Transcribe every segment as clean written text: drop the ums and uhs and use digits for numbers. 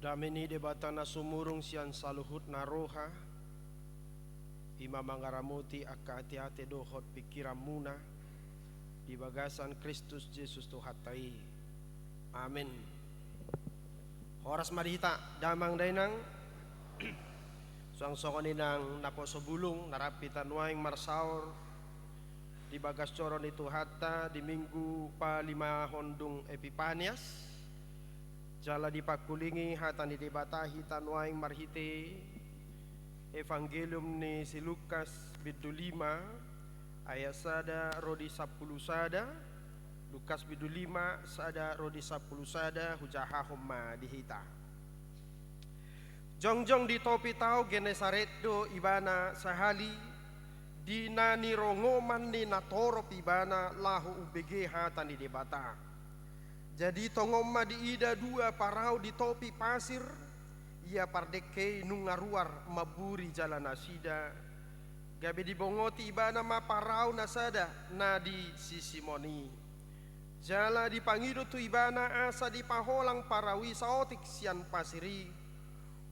Damini debatana sumurung sian saluhut naroha ima mangaramuti akka hati-hati dohot pikiran muna di bagasan Kristus Yesus Tuhatai. Amin. Horas marihita damang dainang suang-songon inang naposo bulung narapitan waing marsaur di bagas coron itu hatta di minggu palima hondung Epipanias jala dipakulingi hatan di debatahi tanwaing marhite Evangelium ni si Lukas bidu 5 ayat sada rodi 10 sada Lukas bidu 5 sada rodi 10 sada hujahahum ma dihita jongjong di topi tau Genesareto ibana sahali dina ni rongoman ni natoro ibana lahu ubg hatan di debata. Jadi tongomma di ida dua parau di topi pasir ia pardeke nungaruar maburi jalan nasida gabe dibongoti ibana ma parau nasada na di sisimoni jala dipangido tu ibana asa di paholang parawi saotik sian pasiri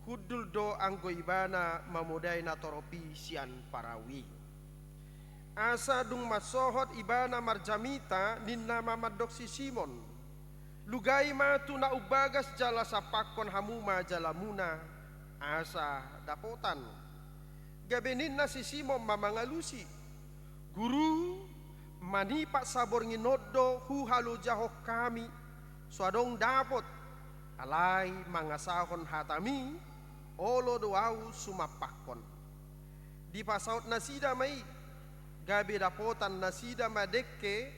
hudul do anggo ibana mamudai natoropi sian parawi asa dung masohot ibana marjamita ninna mamadoksi Simon lugai matu na ubagas jala sapakon hamuma jalamuna asa dapotan gabenin na si Simon mamangalusi guru manipak sabor nginodo hu halu jaho kami suadong dapot alai mangasahon hatami olo doau sumapakon di pasaut nasida mai gabe dapotan nasida madekke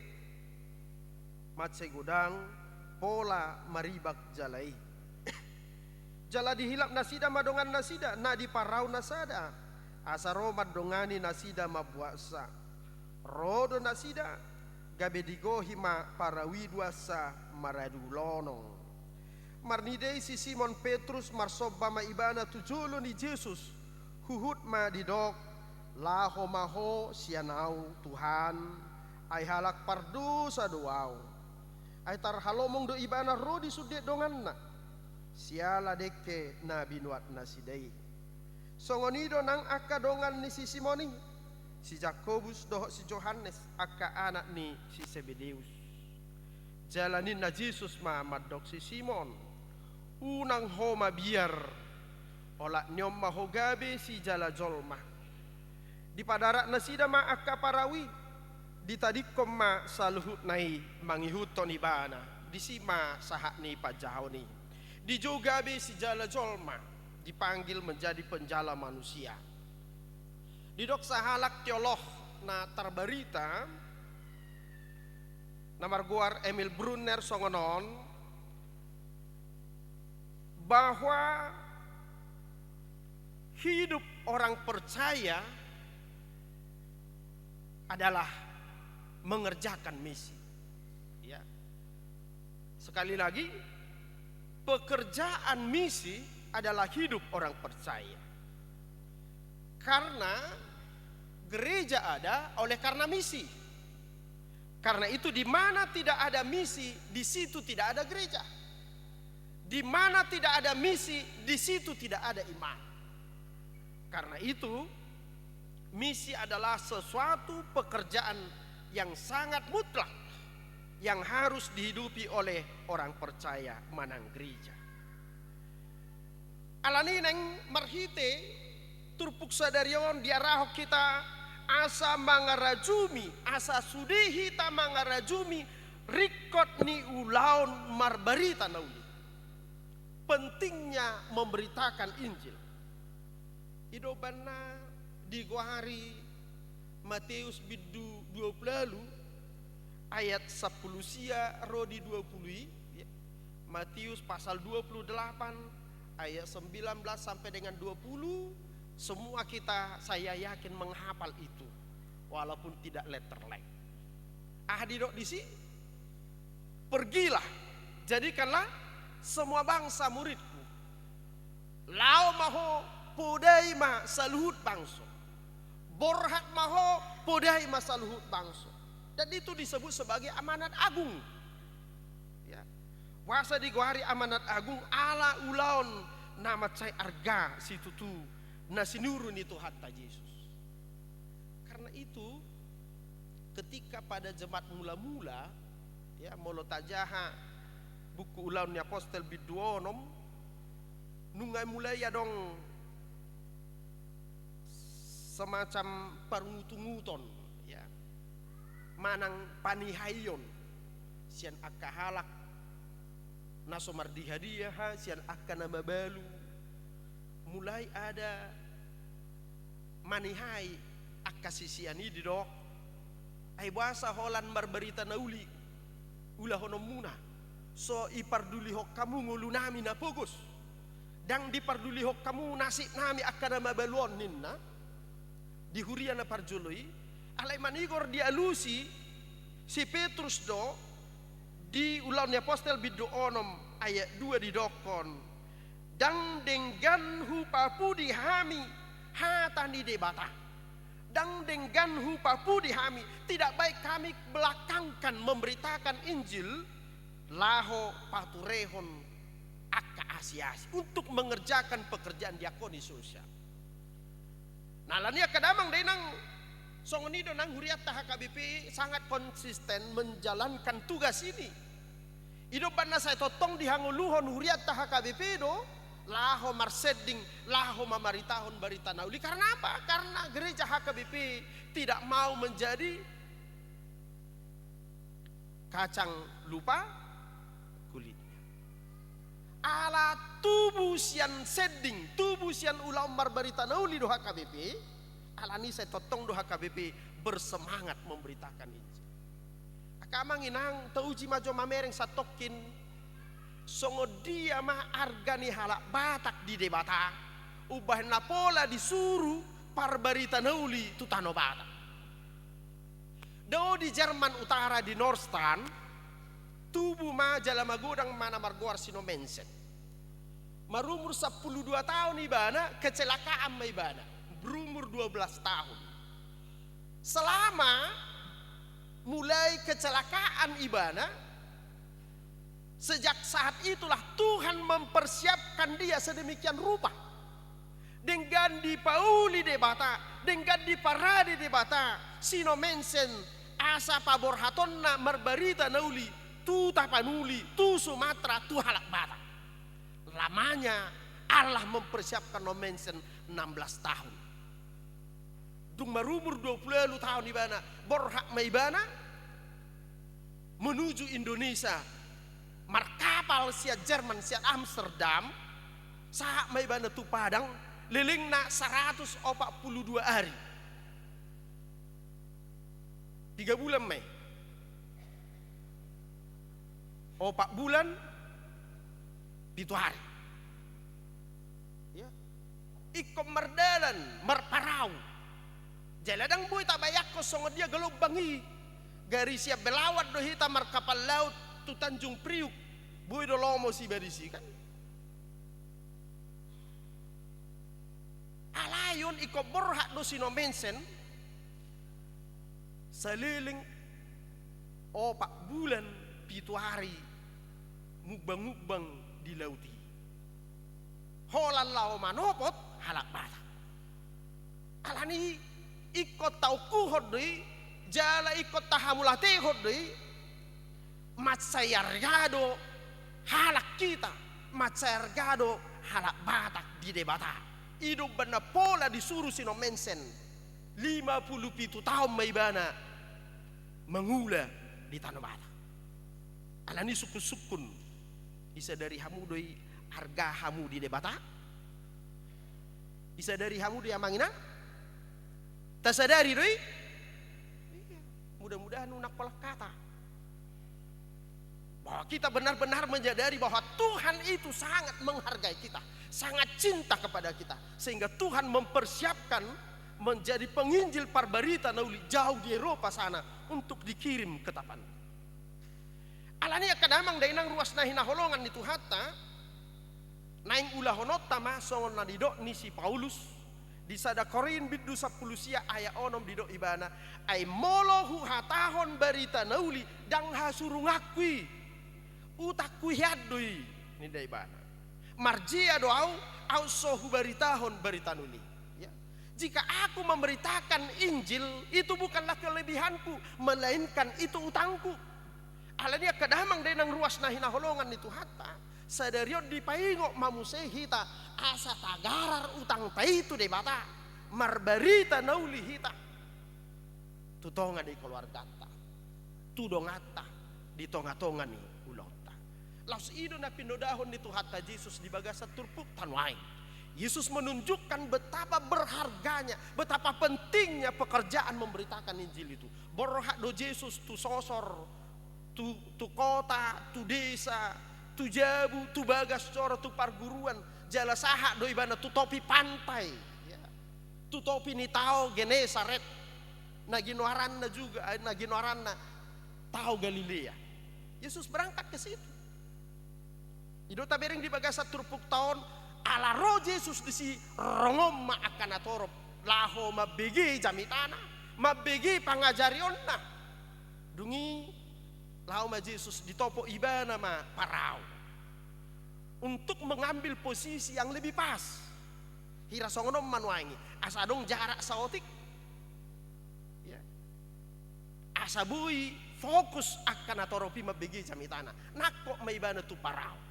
matse gudang pola maribak jalai jala dihilap nasida madongan nasida na di parau nasada asaro madongani nasida mabuasa rodo nasida gabe digohima parawi duasa maradulonong marnidei si Simon Petrus marsoba ma ibana tujulo ni Yesus huhut ma didok laho maho sianau Tuhan ai halak pardosa doau ay tar halomong do ibana rodi sudet donganna siala dekke na binuat nasidai songonido nang akka dongan ni si Simoni si Jakobus doh si Johannes akka anak ni si Sebedeus jalanin na Jesus ma madok si Simon unang homa biar olak nyom mahogabe si jala jolma di padarak nasida ma akka parawi ditadikom ma saluhut nai mangihuton ibana disima sahak ni pajaho ni dijogabe si jala jolma dipanggil menjadi penjala manusia didok sahalak teolog na terbarita namar guar Emil Brunner songonon bahwa hidup orang percaya adalah mengerjakan misi. Ya. Sekali lagi, pekerjaan misi adalah hidup orang percaya. Karena gereja ada oleh karena misi. Karena itu di mana tidak ada misi, di situ tidak ada gereja. Di mana tidak ada misi, di situ tidak ada iman. Karena itu, misi adalah sesuatu pekerjaan yang sangat mutlak yang harus dihidupi oleh orang percaya manang gereja. Alani neng marhite turpuk sadarion diaraho kita asa mangarajumi asa sudihi ta mangarajumi rikot ni ulaun marbarita nauli. Pentingnya memberitakan Injil. Idobana di gohari Matius bidu 20 lalu ayat 10 sia rodi 20 ya. Matius pasal 28 ayat 19 sampai dengan 20 semua kita saya yakin menghafal itu walaupun tidak letterlek. Didok disi pergilah jadikanlah semua bangsa muridku lao maho podai ma saluhut bangsa borhat maho podai masaluhut bangso dan itu disebut sebagai amanat agung ya Puasa di hari amanat agung ala ulaon nama cai arga si tutu na sinurun itu hatta Yesus. Karena itu ketika pada jemaat mula-mula ya molotajaha buku ulaun apostol biduonom nungai mulai ya dong semacam parungutunguton ya manang panihayon sian akahalak naso mardi hadiah sian akan nama balu mulai ada manihai akasisiani di dok ai bahasa holan marberita nauli ulah honom muna so iparduli hok kamu ngulunami na pogos dang diparduli hok kamu nasib nami akan nama baluon ninna di huriana parjoloi alai manigor di alusi si Petrus do di ulang apostol bidu onom ayat 2 di dokon dang denggan hu papu dihami hatani debata dang denggan hu papu dihami tidak baik kami belakangkan memberitakan Injil laho paturehon akka asiasi untuk mengerjakan pekerjaan diakoni sosial. Nah lania kadamang denang songonido nang huriat HKBP sangat konsisten menjalankan tugas ini. Ido bana saya totong dihanguluhon huriat HKBP do laho marseding laho mamaritahon barita nauli. Karena apa? Karena gereja HKBP tidak mau menjadi kacang lupa kulitnya. Ala tubuh sian seding, tubuh sian ulam barita nauli do HKBP. Alani saya totong do HKBP bersemangat memberitakan Injil. Akamang inang tauji majo mamereng satokin songo dia mah argani halak batak di debata ubah napola disuruh parbarita nauli tutano batak. Do di Jerman Utara di Nordstrand tubuh mah jala magodang mana margoar sino menset. Marumur 12 tahun ibana kecelakaan ma ibana. Berumur 12 tahun. Selama mulai kecelakaan ibana, sejak saat itulah Tuhan mempersiapkan dia sedemikian rupa. Dengan di pauli debata, dengan di parade debata, sino mensen asa pabor hatonna marbarita nauli, tu tapanuli, tu Sumatera, tu halak bata. Lamanya Allah mempersiapkan no mensen 16 tahun. Dung marumur 20 tahun ibana borhak maibana menuju Indonesia markapal siat Jerman siat Amsterdam saat maibana tu Padang lelingna 142 hari 3 bulan Mei 4 bulan 7 hari ya ikom merdalan marparau jaladang boy tak bayak ko songo dia galog bangi gari siap belawat do hita mar kapal laut tu Tanjung Priuk boy do lomo si berisi kan alayon iko borhak do sino mensen seliling 4 bulan 7 hari mukbang di lauti holan lao manopot halak bata alani ikot tauku hodoi jala ikot tahamulate hodoi matsayargado halak kita matsayargado halak batak di debata hidup benda pola disuruh sino mensen 57 tahun maibana mengula di tanah batak alani sukun-sukun isa dari hamu doi harga hamu di debata isa dari hamu di amangina tak sadari doi mudah-mudahan unak kolak kata bahwa kita benar-benar menyadari bahwa Tuhan itu sangat menghargai kita, sangat cinta kepada kita, sehingga Tuhan mempersiapkan menjadi penginjil parbarita nauli jauh di Eropa sana untuk dikirim ke tapan. Alani kadamang dainang ruas nahina holongan itu hatta naing ulah honota ma songon nadidok ni si Paulus di sada Korin bidu 10 sia aya onom didok ibana ay molohu hatahon barita nauli dang hasurungakwi Utakku hiadui ni dai bana. Marjia do au sohu baritahon baritanuli. Ya. Jika aku memberitakan Injil, itu bukanlah kelebihanku, melainkan itu utangku. Alania kadamang denang ruas nahina holongan itu hatta. Sadarion dipaingo mamuseh hita asa tagarar utang itu de bata. Marbarita nauli hita. Tutonga di keluarga ta. Tudongata di tonga-tonga ni ulota. Laus ido na pinodahon itu hatta Yesus di bagasa turpuk tanwai. Yesus menunjukkan betapa berharganya, betapa pentingnya pekerjaan memberitakan Injil itu. Borhak do Yesus tu sosor, tu kota, tu desa, tu jabu, tu bagas coro, tu parguruan, jala saha do ibana tu topi pantai, ya. Tu topi ni tao Genesaret, naginoaranna juga, naginoaranna tao Galilea. Yesus berangkat ke situ. Ido tabering di bagasa turpuk tahun ala roh Yesus disi rongom ma akan atorop laho mabegi jamitana mabegi pangajarionna dungi laho ma Yesus ditopo ibana ma parau untuk mengambil posisi yang lebih pas. Hira songonom manuangi asadong jarak saotik ya. Asabui fokus akan atoropi mabegi jamitana nakok maibana tu parau.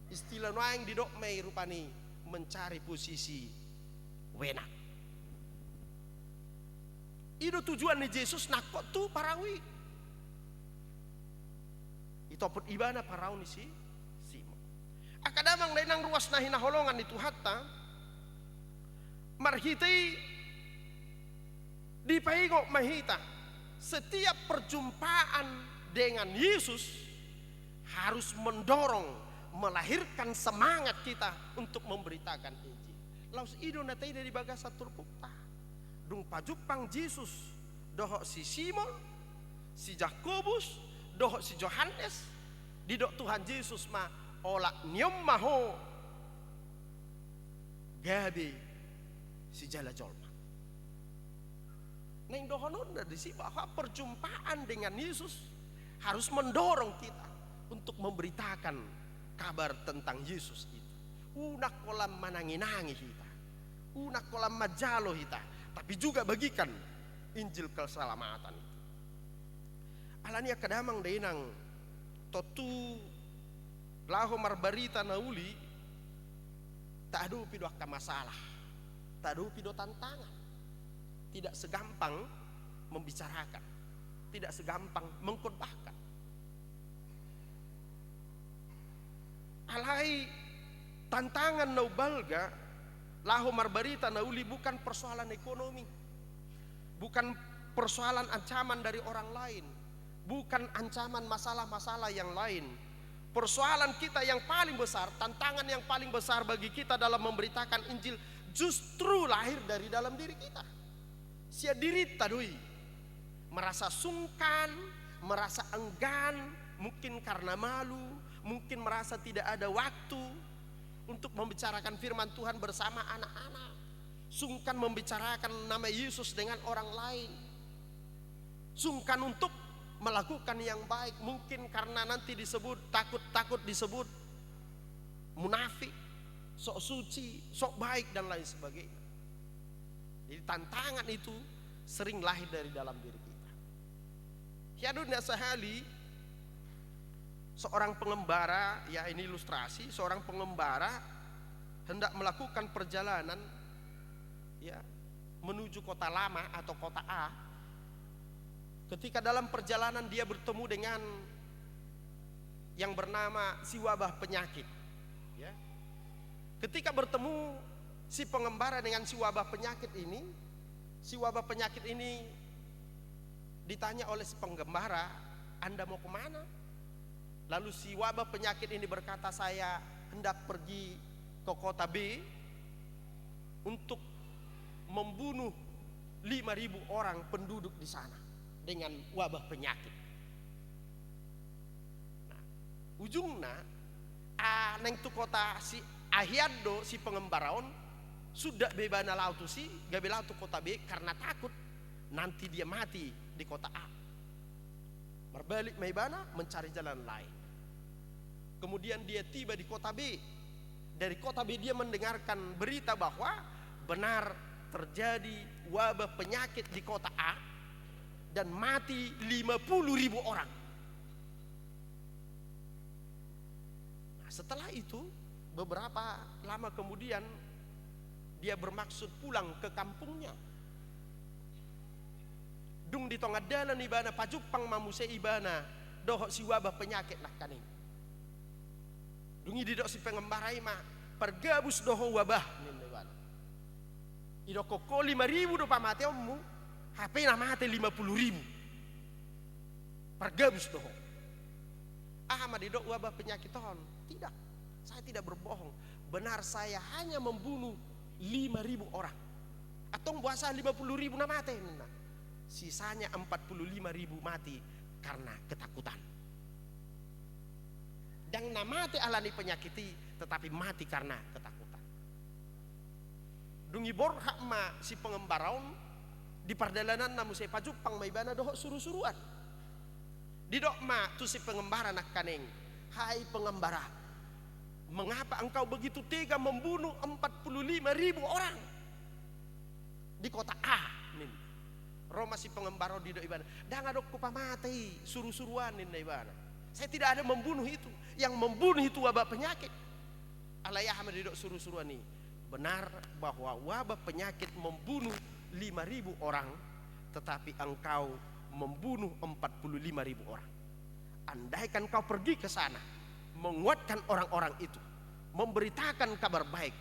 Istilah nuang didok mai rupani mencari posisi wenak. Itu tujuan ni Yesus nakot tu parawi. Itu pun ibana parau ni si Simon. Akadamang lainang ruas nahina holongan itu hatta marhitai dipaingok mahita. Setiap perjumpaan dengan Yesus harus mendorong, melahirkan semangat kita untuk memberitakan Injil. Laus ido natai dari bagasa turpukta. Dung pajupang Yesus dohok si Simon, si Jakobus, dohok si Yohanes, didok Tuhan Yesus ma olak nyom maho gabe si jala jolma. Neng dohonon dari si bahwa perjumpaan dengan Yesus harus mendorong kita untuk memberitakan kabar tentang Yesus itu. Unak kolam mananginangi kita, unak kolam majalo kita, tapi juga bagikan Injil keselamatan itu. Alania kadamang dainang totu laho marbarita nauli tak adu pido akka masalah, tak adu pido tantangan. Tidak segampang membicarakan, tidak segampang mengkhotbahkan. Alai tantangan nau balga laho marbarita nauli bukan persoalan ekonomi, bukan persoalan ancaman dari orang lain, bukan ancaman masalah-masalah yang lain. Persoalan kita yang paling besar, tantangan yang paling besar bagi kita dalam memberitakan Injil justru lahir dari dalam diri kita. Sia diri tadui merasa sungkan, merasa enggan, mungkin karena malu, mungkin merasa tidak ada waktu untuk membicarakan firman Tuhan bersama anak-anak. Sungkan membicarakan nama Yesus dengan orang lain. Sungkan untuk melakukan yang baik. Mungkin karena nanti disebut, takut disebut munafik, sok suci, sok baik dan lain sebagainya. Jadi tantangan itu sering lahir dari dalam diri kita. Hiadun sahali seorang pengembara, ya ini ilustrasi, seorang pengembara hendak melakukan perjalanan ya menuju kota lama atau kota A. Ketika dalam perjalanan dia bertemu dengan yang bernama si wabah penyakit ya. Ketika bertemu si pengembara dengan si wabah penyakit ini, si wabah penyakit ini ditanya oleh si pengembara, "Anda mau kemana?" Lalu si wabah penyakit ini berkata, "Saya hendak pergi ke kota B untuk membunuh 5.000 orang penduduk di sana dengan wabah penyakit." Nah, ujungnya neng tu kota si Ahiado si pengembaraon sudah bebana lautu si gabe lautu kota B karena takut nanti dia mati di kota A. Berbalik Maibana mencari jalan lain. Kemudian dia tiba di kota B. Dari kota B dia mendengarkan berita bahwa benar terjadi wabah penyakit di kota A dan mati 50.000 orang. Nah, setelah itu beberapa lama kemudian dia bermaksud pulang ke kampungnya. Dung di tengah dalan ibana pajupang mamuse ibana dohok si wabah penyakit nak kaning. Dungi didok si pengembarai ma pergabus doho wabah nin ibana. Ido koko 5.000 do pamate ommu, HP na mate 50.000. Pergabus doho. Ahmad didok wabah penyakit ton. Tidak, saya tidak berbohong. Benar saya hanya membunuh 5.000 orang. Atau puasa 50.000 na mate nina. Sisanya 45.000 mati karena ketakutan. Dan namate alani penyakiti tetapi mati karena ketakutan. Dungi borhak ma si pengembaraun di pardalanan namu saya pajupang maibana dohok suruh-suruan. Didok ma tu si pengembara nak kaneng. Hai pengembara, mengapa engkau begitu tega membunuh 45.000 orang di kota A? Nin. Roma si pengembara di ibana. Dah ngadok ku pamati suruh-suruan nin ibana. Saya tidak ada membunuh itu. Yang membunuh itu wabah penyakit. Alayah didok suruh-suruan ini. Benar bahwa wabah penyakit membunuh 5.000 orang, tetapi engkau membunuh 45.000 orang. Andaikan kau pergi ke sana, menguatkan orang-orang itu, memberitakan kabar baik,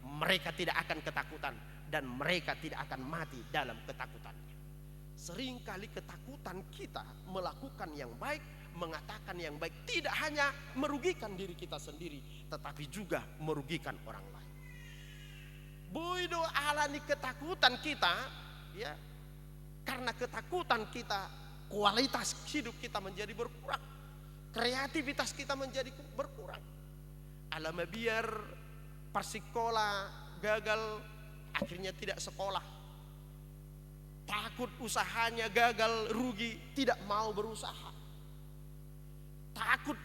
mereka tidak akan ketakutan dan mereka tidak akan mati dalam ketakutannya. Seringkali ketakutan kita melakukan yang baik, mengatakan yang baik tidak hanya merugikan diri kita sendiri, tetapi juga merugikan orang lain. Boido alani ketakutan kita, ya, karena ketakutan kita kualitas hidup kita menjadi berkurang, kreativitas kita menjadi berkurang. Alama biar persikola gagal, akhirnya tidak sekolah. Takut usahanya gagal, rugi, tidak mau berusaha. Takut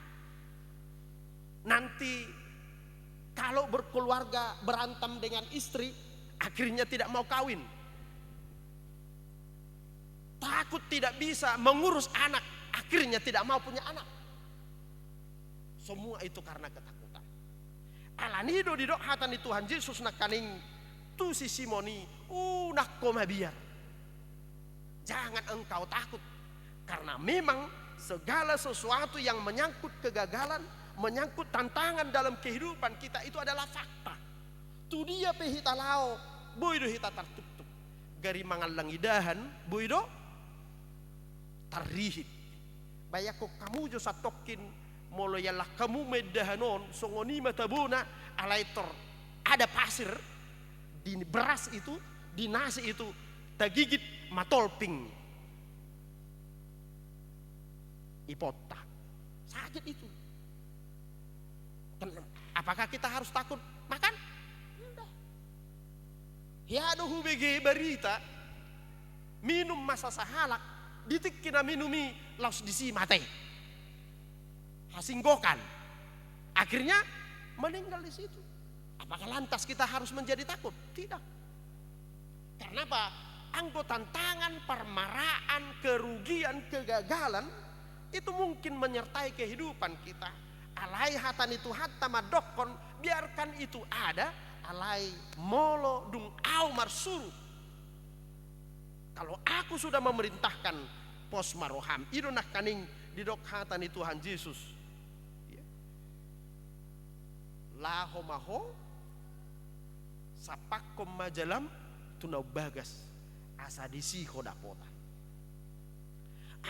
nanti kalau berkeluarga berantem dengan istri, akhirnya tidak mau kawin. Takut tidak bisa mengurus anak, akhirnya tidak mau punya anak. Semua itu karena ketakutan. Alanido didok hatan di Tuhan Yesus nak kaning tu si Simoni nak koma biar. Jangan engkau takut, karena memang segala sesuatu yang menyangkut kegagalan, menyangkut tantangan dalam kehidupan kita itu adalah fakta. Tu dia pehita lao, boido hita tertutup. Gari mangalang idahan, boido tarihit. Bayako kamu jo satokin molo yalah kamu medahanon songoni matabuna alaitor. Ada pasir di beras itu, di nasi itu, tagigit matolping ipota. Sakit itu. Apakah kita harus takut makan? Tidak. Hiado hubege berita minum masa sahalak ditik kina minumi laus disi mate. Hasinggokan. Akhirnya meninggal di situ. Apakah lantas kita harus menjadi takut? Tidak. Karena apa? Anggo tantangan, permaraan, kerugian, kegagalan itu mungkin menyertai kehidupan kita. Alai hatan itu hatta madokon, biarkan itu ada. Alai molo dung au marsuru. Kalau aku sudah memerintahkan pos maroham, itu nak kaning didok hatan itu Tuhan Yesus. Laho maho sapakom majalam tunau bagas asadisi hodapota.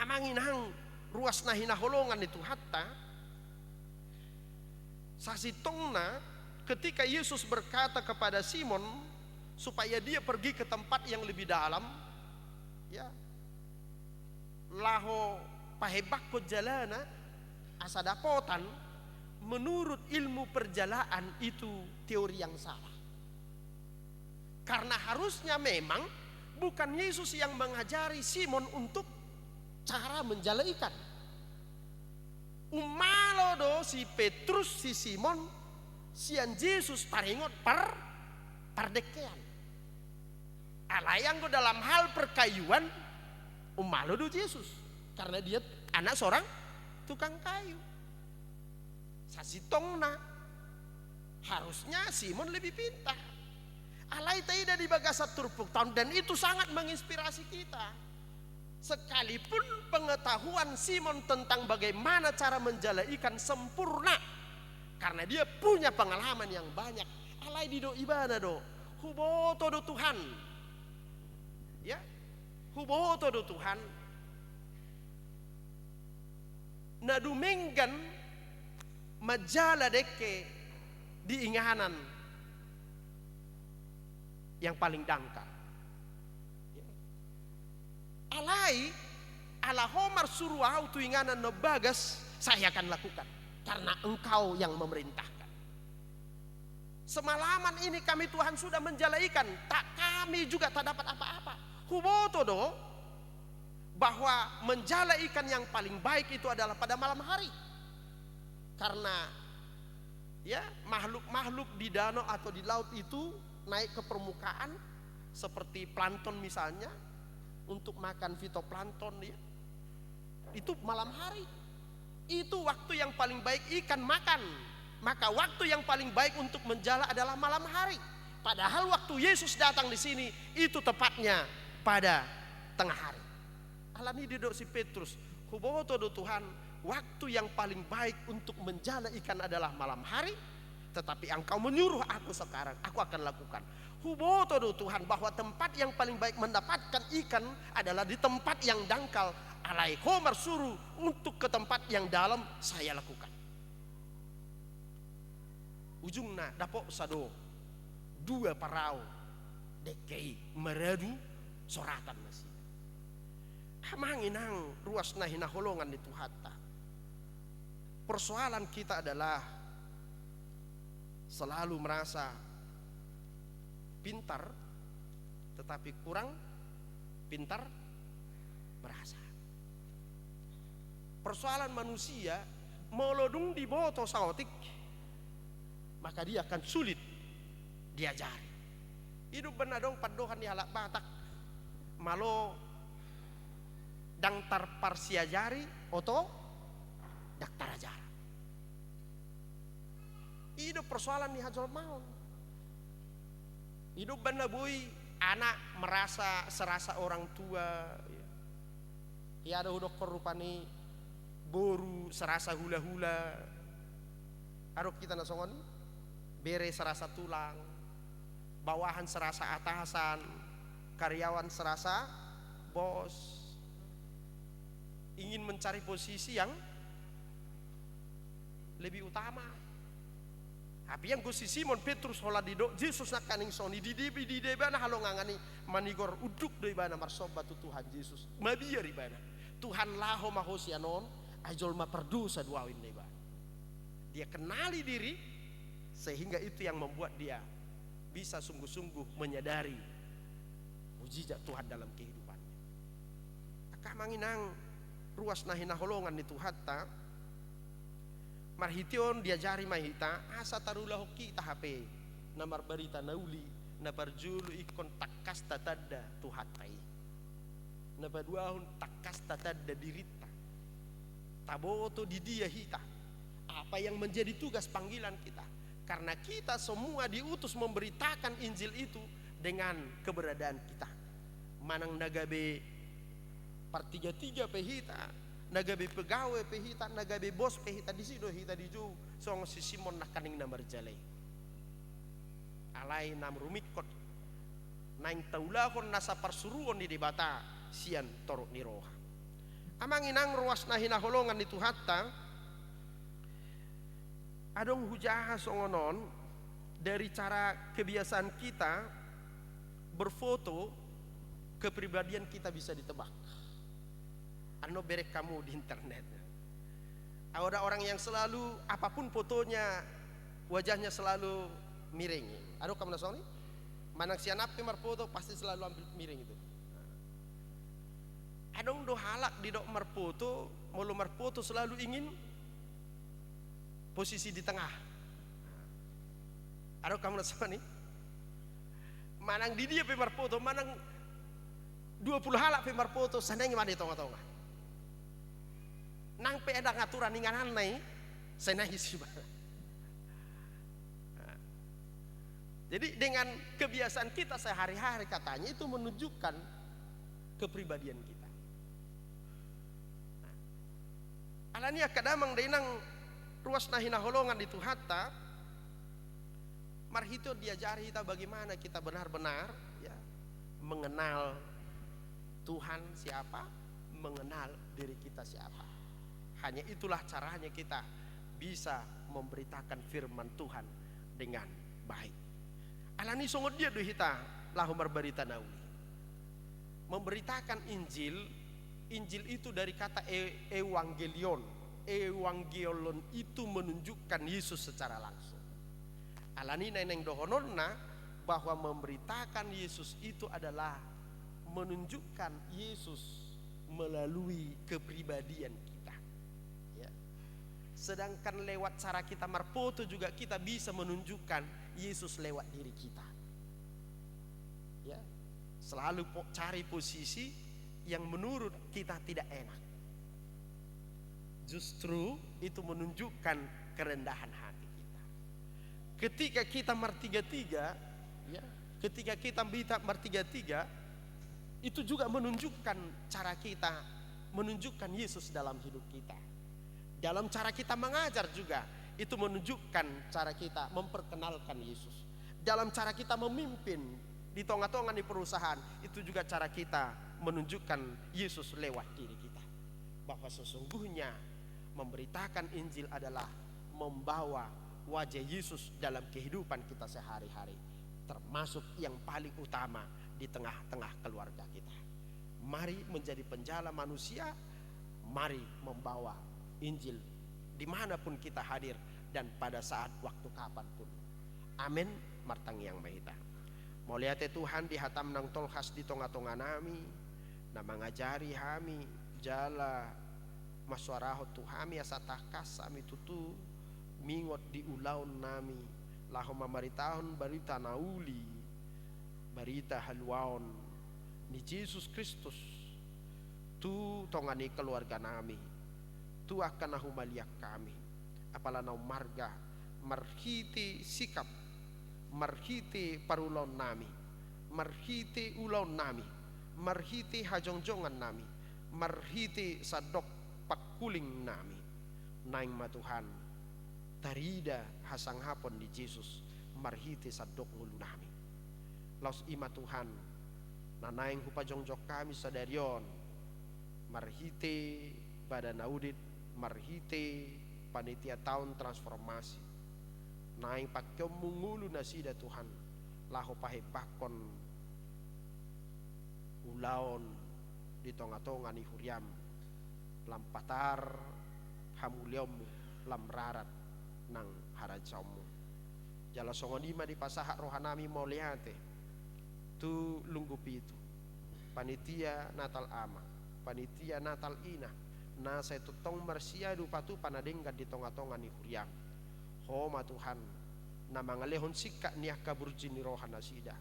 Amanginang ruas nahina holongan itu hatta sasitongna ketika Yesus berkata kepada Simon supaya dia pergi ke tempat yang lebih dalam, ya, laho pahebakko jalana asadapotan, menurut ilmu perjalanan itu teori yang salah. Karena harusnya memang bukan Yesus yang mengajari Simon untuk cara menjala ikan. Umalo do si Petrus si Simon sian Yesus taringot pardekean. Alayang go dalam hal perkayuan umalo do Yesus karena dia anak seorang tukang kayu. Sasitongna harusnya Simon lebih pintar. Alay taida di bagasa turpuk tahun dan itu sangat menginspirasi kita. Sekalipun pengetahuan Simon tentang bagaimana cara menjala ikan sempurna karena dia punya pengalaman yang banyak. Alay di do ibadah do huboto do Tuhan, ya huboto do Tuhan. Nadumenggan majala deke diinganan yang paling dangkal. Alai ala homar suruhau tu inganan no bagas saya akan lakukan karena engkau yang memerintahkan. Semalaman ini kami Tuhan sudah menjalaikan, tak kami juga tak dapat apa-apa. Huboto do bahwa menjala ikan yang paling baik itu adalah pada malam hari. Karena ya makhluk-makhluk di danau atau di laut itu naik ke permukaan seperti plankton misalnya untuk makan fitoplankton ya. Itu malam hari. Itu waktu yang paling baik ikan makan. Maka waktu yang paling baik untuk menjala adalah malam hari. Padahal waktu Yesus datang di sini itu tepatnya pada tengah hari. Alami duduk si Petrus, huboto do Tuhan, waktu yang paling baik untuk menjala ikan adalah malam hari, tetapi engkau menyuruh aku sekarang, aku akan lakukan. Huboto do Tuhan bahwa tempat yang paling baik mendapatkan ikan adalah di tempat yang dangkal. Alai Homer suruh untuk ke tempat yang dalam saya lakukan. Ujungna dapok sado dua parau dekei meradu soratan nasi. Hamanginang ruas nahina holongan itu hatta. Persoalan kita adalah selalu merasa pintar tetapi kurang pintar berasa. Persoalan manusia molodung di boto saotik maka dia akan sulit diajari. Hidup benadong padohan di halak batak malo dangtar parsiajari oto daktar ajar. Hidup persoalan di hajol maun. Hidup benabui anak merasa serasa orang tua. Ya ada hudok perupani boru serasa hula-hula. Arok kita nasongon bere serasa tulang, bawahan serasa atasan, karyawan serasa bos. Ingin mencari posisi yang lebih utama. Tapi yang gusi Simon Petrus hola dido Yesus nak kaning soni di debana halongangani manigor uduk do ibana marsoba tu Tuhan Yesus. Mabiar ibana. Tuhan laho mahosianon ajol ma perdosa duawin deba. Dia kenali diri sehingga itu yang membuat dia bisa sungguh-sungguh menyadari mujizat Tuhan dalam kehidupannya. Akamanginang ruas nahina holongan itu hatta marhition diajari mahita asa tarulah hoki tahape namar barita nauli nabarjulu ikon takas tatada tuhatai nabaduahun takas tatada dirita taboto di dia hita. Apa yang menjadi tugas panggilan kita karena kita semua diutus memberitakan Injil itu dengan keberadaan kita. Manang nagabe partiga-tiga pehita, nagabe pegawai pehita, nagabe bos pehita di sido hita di ju song si Simon nakaning namar jalai. Alai nam rumikot naing taulahon nasa persuruan di debata sian torok niroha. Amang inang ruas nahina holongan itu hatta adong hujaha songonon dari cara kebiasaan kita berfoto kepribadian kita bisa ditebak. Ano berek kamu di internet. Ada orang yang selalu apapun fotonya wajahnya selalu miring. Aduh kamu nasong nih? Manang sianap kemar foto pasti selalu ambil miring itu. Adong do halak di dok marfoto, mau marfoto selalu ingin posisi di tengah. Ada kamu sama nih? Manang di dia pemar foto, manang 20 halak pemar foto, seneng mana di tengah-tengah. Nang pe ada ngaturan ninganan nai, seneng isi banget. Jadi dengan kebiasaan kita sehari-hari katanya itu menunjukkan kepribadian kita. Alania kadamang denang ruas nahina holongan itu hatta marhito diajari kita bagaimana kita benar-benar ya mengenal Tuhan siapa, mengenal diri kita siapa. Hanya itulah caranya kita bisa memberitakan firman Tuhan dengan baik. Alani songot dia duhita lahu berberita nauli. Memberitakan Injil, Injil itu dari kata evangelion. Evangelion itu menunjukkan Yesus secara langsung. Alani neneng dohononna bahwa memberitakan Yesus itu adalah menunjukkan Yesus melalui kepribadian kita. Ya. Sedangkan lewat cara kita marfoto juga kita bisa menunjukkan Yesus lewat diri kita. Ya. Selalu cari posisi yang menurut kita tidak enak. Justru itu menunjukkan kerendahan hati kita. Ketika kita bertiga-tiga, ya, ketika kita bertiga-tiga, itu juga menunjukkan cara kita menunjukkan Yesus dalam hidup kita. Dalam cara kita mengajar juga itu menunjukkan cara kita memperkenalkan Yesus. Dalam cara kita memimpin di tengah-tengah di perusahaan itu juga cara kita menunjukkan Yesus lewat diri kita. Bahwa sesungguhnya memberitakan Injil adalah membawa wajah Yesus dalam kehidupan kita sehari-hari, termasuk yang paling utama di tengah-tengah keluarga kita. Mari menjadi penjala manusia, mari membawa Injil dimanapun kita hadir dan pada saat waktu kapanpun. Amin. Martang yang mahita. Mau lihat Tuhan di hatam nang tolhas di tengah-tengah nami, na mengajari kami jala maswarahot tuhami asatakas kami tutu mingot di ulaun nami lahu mamaritahon barita nauli barita haluaon ni Yesus Kristus tu tongani keluarga nami tu akan nahumaliak kami apala nau marga marhiti sikap marhiti parulon nami marhiti ulon nami marhiti hajongjongan nami marhiti sadok pakuling nami naing matuhan tarida hasang hapon di Yesus marhiti sadok ngulu nami laus ima Tuhan nanaing hupajongjok kami sadarion marhiti badan audit marhiti panitia tahun transformasi naing pakyom mungulu nasida Tuhan laho pahepakon ulaon di tonga-tonga ni huriam lampatar hamuliomu lamrarat nang harajamu jala songonima di pasahak rohanami moliate tu lunggupi itu panitia natal ama panitia natal ina na saya tutong marsiadu patu panadenggan di tonga-tonga ni huriam homa Tuhan na mangalehon sikka niak kaburjini rohana sida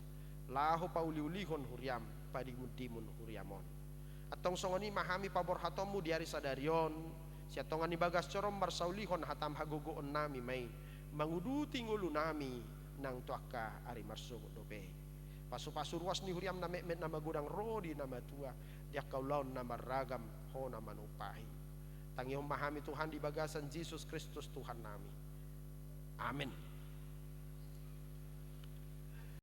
laho pauliulihon huriam padimuntimun huriamon atong songoni mahami pabor hatomu di hari sadarion siatongani bagas corom marsaulihon hatam hagogoon nami may manguduti ngulu nami nang tuaka ari marsugo dobe pasu-pasu ruas ni huriam na memet na magudang rodi na matua diak kaulaon na maragam ho na manupahi tangihong mahami Tuhan di bagasan Jesus Kristus Tuhan nami. Amin.